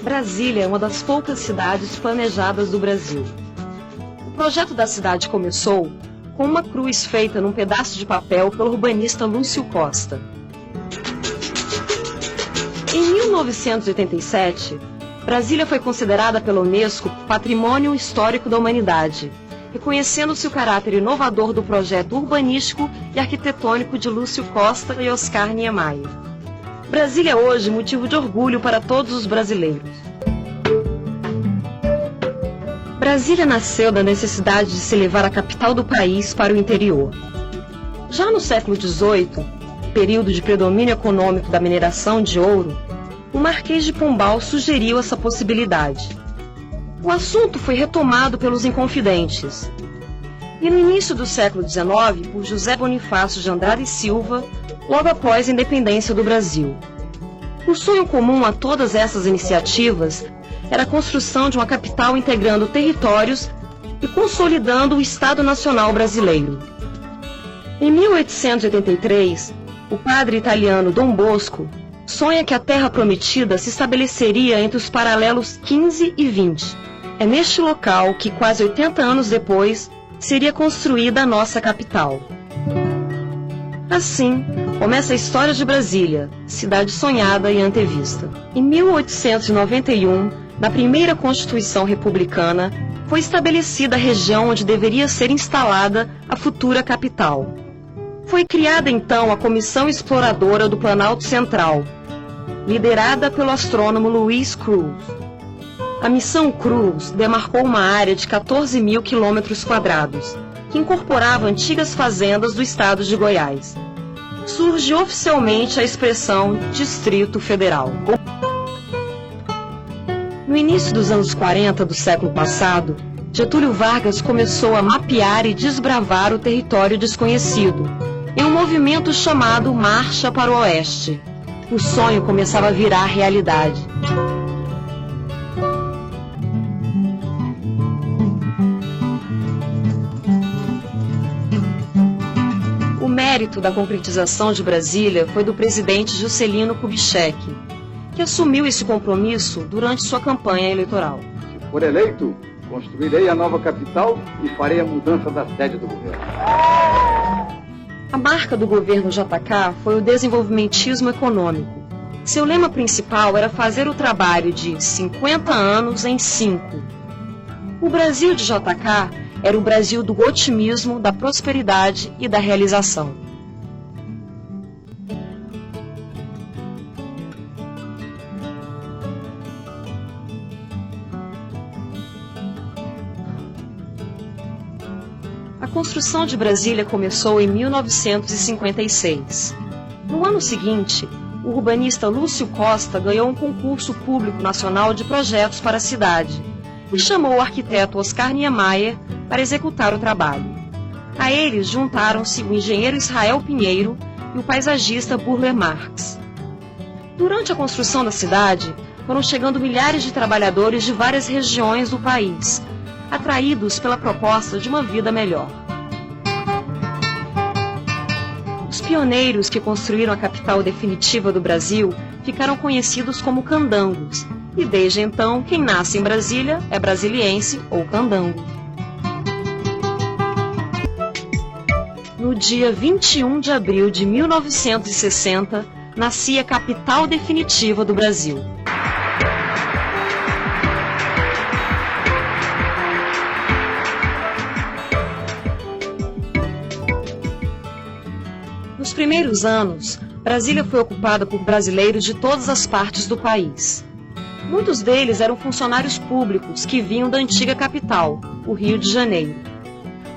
Brasília é uma das poucas cidades planejadas do Brasil. O projeto da cidade começou com uma cruz feita num pedaço de papel pelo urbanista Lúcio Costa. Em 1987, Brasília foi considerada pela Unesco Patrimônio Histórico da Humanidade, reconhecendo-se o caráter inovador do projeto urbanístico e arquitetônico de Lúcio Costa e Oscar Niemeyer. Brasília é hoje motivo de orgulho para todos os brasileiros. Brasília nasceu da necessidade de se levar a capital do país para o interior. Já no século XVIII, período de predomínio econômico da mineração de ouro, o Marquês de Pombal sugeriu essa possibilidade. O assunto foi retomado pelos Inconfidentes. E no início do século XIX, por José Bonifácio de Andrade e Silva, logo após a independência do Brasil. O sonho comum a todas essas iniciativas era a construção de uma capital integrando territórios e consolidando o Estado Nacional brasileiro. Em 1883, o padre italiano Dom Bosco sonha que a Terra Prometida se estabeleceria entre os paralelos 15 e 20. É neste local que, quase 80 anos depois, seria construída a nossa capital. Assim, começa a história de Brasília, cidade sonhada e antevista. Em 1891, na primeira Constituição Republicana, foi estabelecida a região onde deveria ser instalada a futura capital. Foi criada então a Comissão Exploradora do Planalto Central, liderada pelo astrônomo Luiz Cruz. A Missão Cruz demarcou uma área de 14.000 km², que incorporava antigas fazendas do estado de Goiás. Surge oficialmente a expressão Distrito Federal. No início dos anos 40 do século passado, Getúlio Vargas começou a mapear e desbravar o território desconhecido, em um movimento chamado Marcha para o Oeste. O sonho começava a virar realidade. O mérito da concretização de Brasília foi do presidente Juscelino Kubitschek, que assumiu esse compromisso durante sua campanha eleitoral. Se for eleito, construirei a nova capital e farei a mudança da sede do governo. A marca do governo JK foi o desenvolvimentismo econômico. Seu lema principal era fazer o trabalho de 50 anos em 5. O Brasil de JK era o Brasil do otimismo, da prosperidade e da realização. A construção de Brasília começou em 1956. No ano seguinte, o urbanista Lúcio Costa ganhou um concurso público nacional de projetos para a cidade e chamou o arquiteto Oscar Niemeyer para executar o trabalho. A eles juntaram-se o engenheiro Israel Pinheiro e o paisagista Burle Marx. Durante a construção da cidade, foram chegando milhares de trabalhadores de várias regiões do país, atraídos pela proposta de uma vida melhor. Os pioneiros que construíram a capital definitiva do Brasil ficaram conhecidos como candangos, e desde então, quem nasce em Brasília é brasiliense ou candango. No dia 21 de abril de 1960, nascia a capital definitiva do Brasil. Nos primeiros anos, Brasília foi ocupada por brasileiros de todas as partes do país. Muitos deles eram funcionários públicos que vinham da antiga capital, o Rio de Janeiro.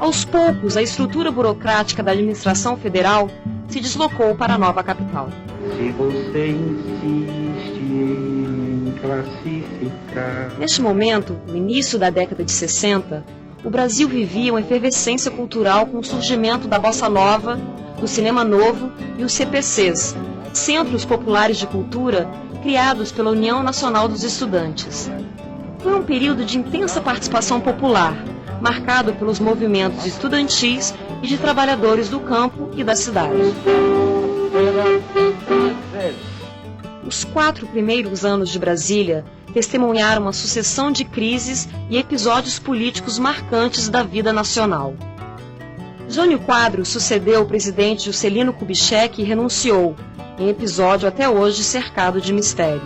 Aos poucos, a estrutura burocrática da administração federal se deslocou para a nova capital. Se você insiste em classificar... Neste momento, no início da década de 60, o Brasil vivia uma efervescência cultural com o surgimento da bossa nova, do cinema novo e os CPCs, Centros Populares de Cultura, criados pela União Nacional dos Estudantes. Foi um período de intensa participação popular, marcado pelos movimentos estudantis e de trabalhadores do campo e da cidade. Os 4 primeiros anos de Brasília testemunharam uma sucessão de crises e episódios políticos marcantes da vida nacional. Jânio Quadros sucedeu o presidente Juscelino Kubitschek e renunciou, em episódio até hoje cercado de mistério.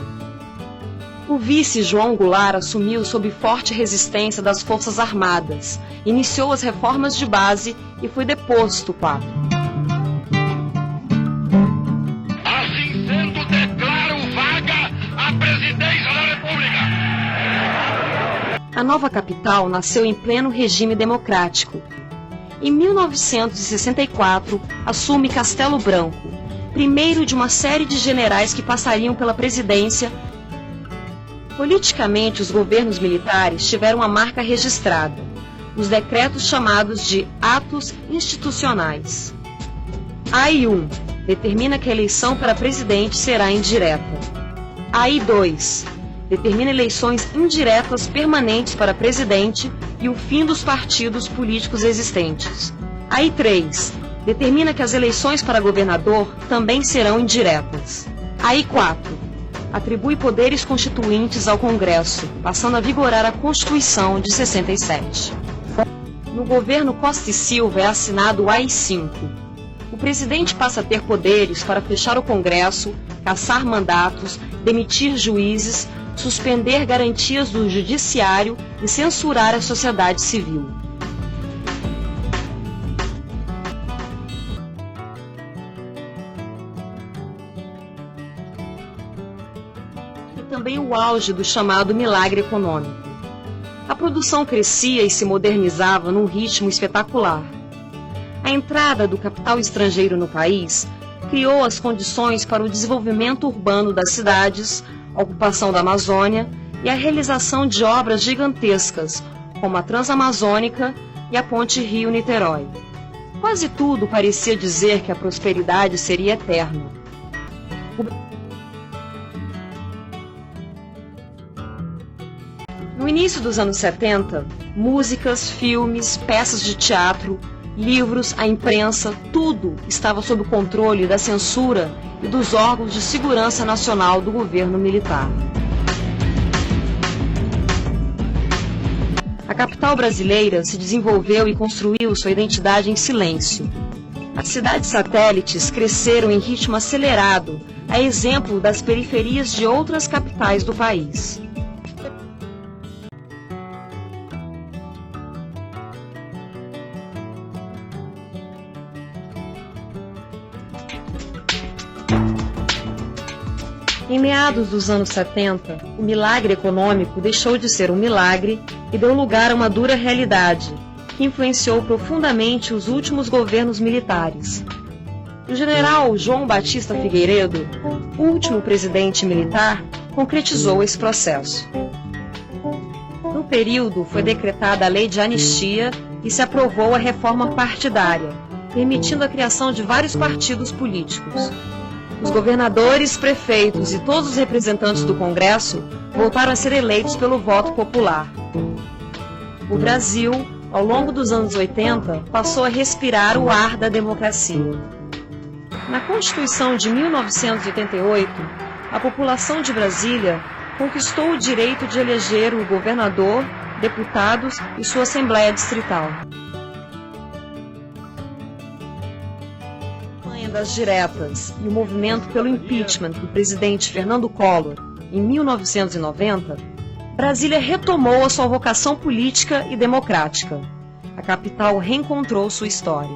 O vice João Goulart assumiu sob forte resistência das Forças Armadas, iniciou as reformas de base e foi deposto Quadros. Assim sendo, declaro vaga a presidência da República. A nova capital nasceu em pleno regime democrático. Em 1964, assume Castelo Branco, primeiro de uma série de generais que passariam pela presidência. Politicamente, os governos militares tiveram uma marca registrada, os decretos chamados de atos institucionais. AI-1 determina que a eleição para presidente será indireta. AI-2 determina eleições indiretas permanentes para presidente e o fim dos partidos políticos existentes. AI-3 determina que as eleições para governador também serão indiretas. AI-4 atribui poderes constituintes ao Congresso, passando a vigorar a Constituição de 67. No governo Costa e Silva é assinado o AI-5. O presidente passa a ter poderes para fechar o Congresso, cassar mandatos, demitir juízes, suspender garantias do judiciário e censurar a sociedade civil. E também o auge do chamado milagre econômico. A produção crescia e se modernizava num ritmo espetacular. A entrada do capital estrangeiro no país criou as condições para o desenvolvimento urbano das cidades, a ocupação da Amazônia e a realização de obras gigantescas, como a Transamazônica e a Ponte Rio-Niterói. Quase tudo parecia dizer que a prosperidade seria eterna. No início dos anos 70, músicas, filmes, peças de teatro, livros, a imprensa, tudo estava sob o controle da censura e dos órgãos de segurança nacional do governo militar. A capital brasileira se desenvolveu e construiu sua identidade em silêncio. As cidades satélites cresceram em ritmo acelerado, a exemplo das periferias de outras capitais do país. Em meados dos anos 70, o milagre econômico deixou de ser um milagre e deu lugar a uma dura realidade, que influenciou profundamente os últimos governos militares. O general João Batista Figueiredo, o último presidente militar, concretizou esse processo. No período, foi decretada a Lei de Anistia e se aprovou a reforma partidária, permitindo a criação de vários partidos políticos. Os governadores, prefeitos e todos os representantes do Congresso voltaram a ser eleitos pelo voto popular. O Brasil, ao longo dos anos 80, passou a respirar o ar da democracia. Na Constituição de 1988, a população de Brasília conquistou o direito de eleger o governador, deputados e sua Assembleia Distrital. Das diretas e o movimento pelo impeachment do presidente Fernando Collor em 1990, Brasília retomou a sua vocação política e democrática. A capital reencontrou sua história.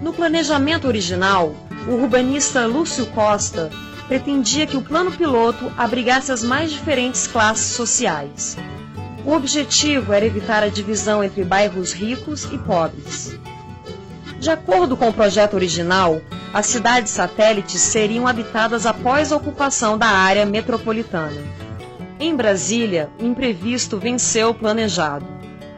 No planejamento original, o urbanista Lúcio Costa pretendia que o plano piloto abrigasse as mais diferentes classes sociais. O objetivo era evitar a divisão entre bairros ricos e pobres. De acordo com o projeto original, as cidades satélites seriam habitadas após a ocupação da área metropolitana. Em Brasília, o imprevisto venceu o planejado.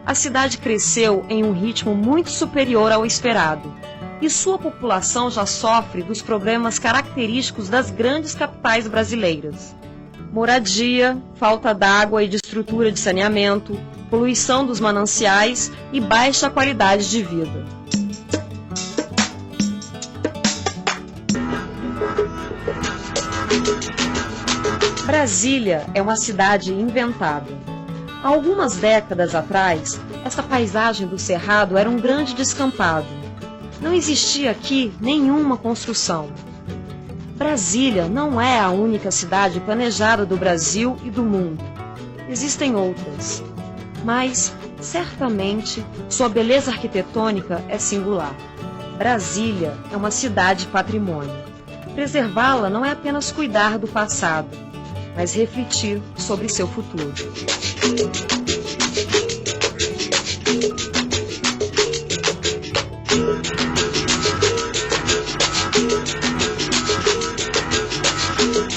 A cidade cresceu em um ritmo muito superior ao esperado, e sua população já sofre dos problemas característicos das grandes capitais brasileiras: moradia, falta d'água e de estrutura de saneamento, poluição dos mananciais e baixa qualidade de vida. Brasília é uma cidade inventada. Há algumas décadas atrás, essa paisagem do Cerrado era um grande descampado. Não existia aqui nenhuma construção. Brasília não é a única cidade planejada do Brasil e do mundo. Existem outras. Mas, certamente, sua beleza arquitetônica é singular. Brasília é uma cidade patrimônio. Preservá-la não é apenas cuidar do passado, mas refletir sobre seu futuro.